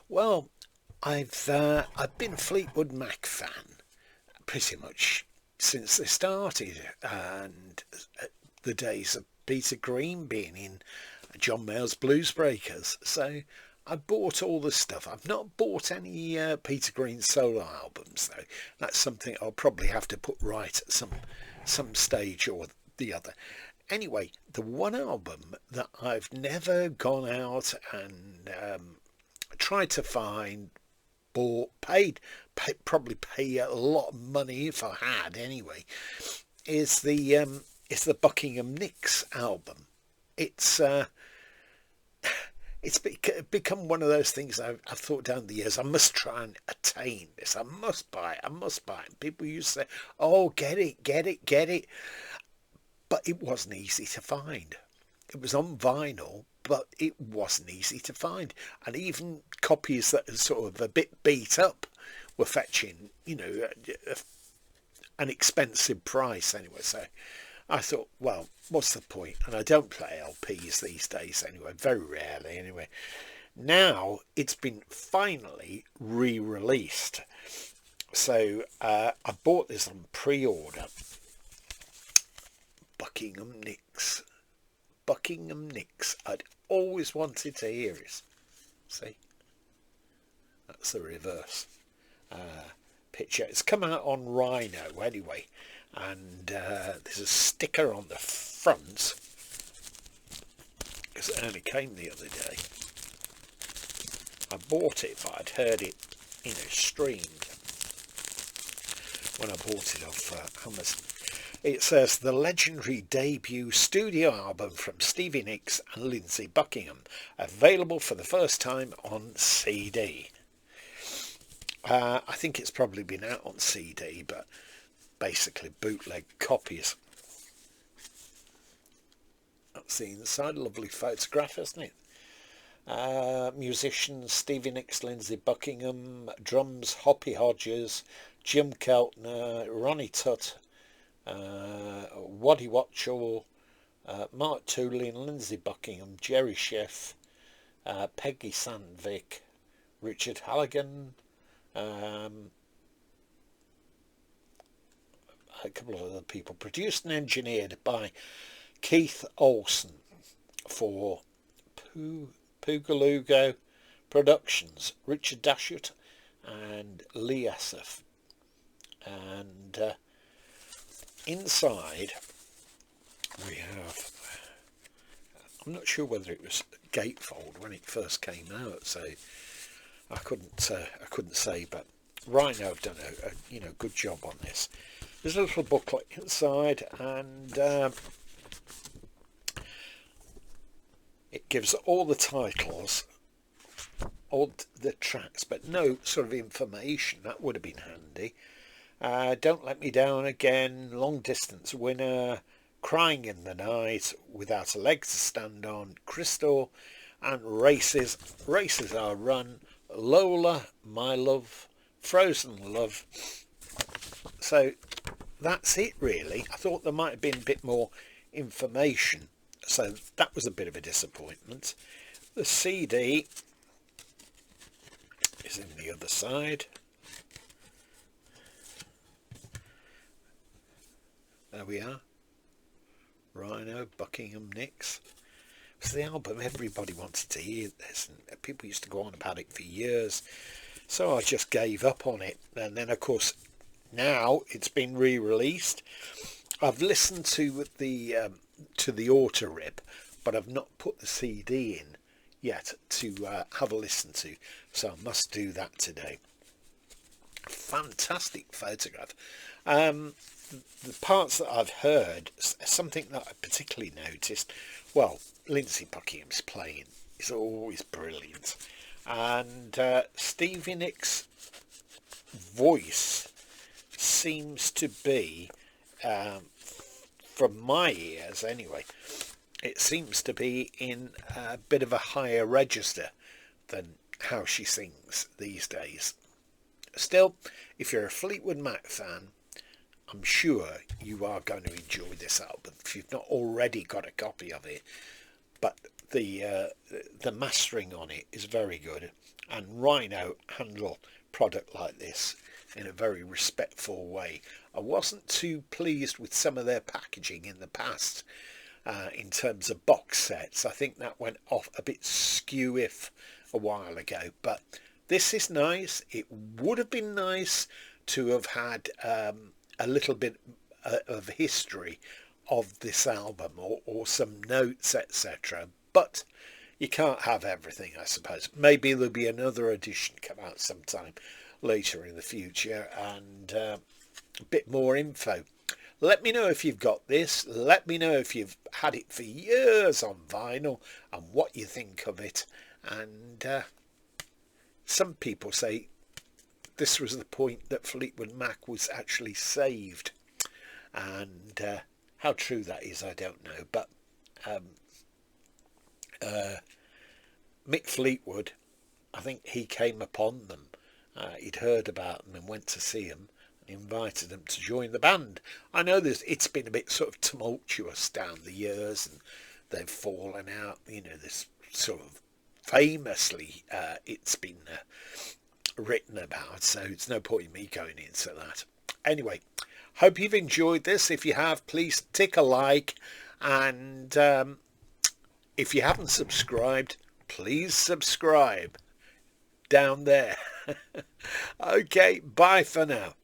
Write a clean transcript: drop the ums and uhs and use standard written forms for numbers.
Well, I've been a Fleetwood Mac fan pretty much since they started, and the days of Peter Green being in John Mayall's Blues Breakers. So I bought all the stuff. I've not bought any Peter Green solo albums though. That's something I'll probably have to put right at some stage or the other. Anyway, the one album that I've never gone out and tried to find, bought, probably pay a lot of money if I had anyway, is the Buckingham Nicks album. It's become one of those things I've thought down the years. I must try and attain this. I must buy it. I must buy it. And people used to say, "Oh, get it, get it, get it," but it wasn't easy to find. It was on vinyl, but it wasn't easy to find. And even copies that are sort of a bit beat up were fetching, an expensive price anyway. So I thought, well, what's the point? And I don't play LPs these days anyway, very rarely anyway. Now it's been finally re-released. So I bought this on pre-order. Buckingham Nicks. Buckingham Nicks. I'd always wanted to hear it. See? That's the reverse picture. It's come out on Rhino anyway. And there's a sticker on the front because it only came the other day. I bought it, but I'd heard it, streamed when I bought it off Amazon. It says the legendary debut studio album from Stevie Nicks and Lindsey Buckingham, available for the first time on CD. I think it's probably been out on CD, but basically bootleg copies. That's the inside, lovely photograph, isn't it? Musicians Stevie Nicks, Lindsey Buckingham, drums Hoppy Hodges, Jim Keltner, Ronnie Tutt, Waddy Watchell, Mark Tooley and Lindsey Buckingham, Jerry Schiff, Peggy Sandvik, Richard Halligan, a couple of other people. Produced and engineered by Keith Olsen for Poogalugo Productions, Richard Dashut and Lee Asif. And inside we have, I'm not sure whether it was gatefold when it first came out, so I couldn't say, but Rhino have done a good job on this. There's a little booklet inside, and it gives all the titles, all the tracks, but no sort of information. That would have been handy. Don't Let Me Down Again, Long Distance Winner, Crying in the Night, Without a Leg to Stand On, Crystal, and Races Are Run, Lola, My Love, Frozen Love. So that's it really. I thought there might have been a bit more information, so that was a bit of a disappointment. The CD is in the other side. There we are. Rhino, Buckingham Nicks. It's the album everybody wanted to hear this, and people used to go on about it for years. So I just gave up on it, and then of course now it's been re-released. I've listened to the auto rip, but I've not put the CD in yet to have a listen to, so I must do that today. Fantastic photograph. The parts that I've heard, something that I particularly noticed, well, Lindsey Buckingham's playing is always brilliant, and Stevie Nicks' voice seems to be, from my ears anyway, it seems to be in a bit of a higher register than how she sings these days. Still, if you're a Fleetwood Mac fan, I'm sure you are going to enjoy this album if you've not already got a copy of it. But the mastering on it is very good. and Rhino handle product like this in a very respectful way. I wasn't too pleased with some of their packaging in the past in terms of box sets. I think that went off a bit skew-if a while ago, but this is nice. It would have been nice to have had a little bit of history of this album, or some notes, etc. But you can't have everything, I suppose. Maybe there'll be another edition come out sometime later in the future, and a bit more info. Let me know if you've got this. Let me know if you've had it for years on vinyl and what you think of it. And some people say this was the point that Fleetwood Mac was actually saved. And how true that is, I don't know. But Mick Fleetwood, I think he came upon them. He'd heard about them and went to see them and invited them to join the band. I know it's been a bit sort of tumultuous down the years, and they've fallen out. You know, this sort of famously it's been written about, so it's no point in me going into that. Anyway, hope you've enjoyed this. If you have, please tick a like, and if you haven't subscribed, please subscribe down there. Okay, bye for now.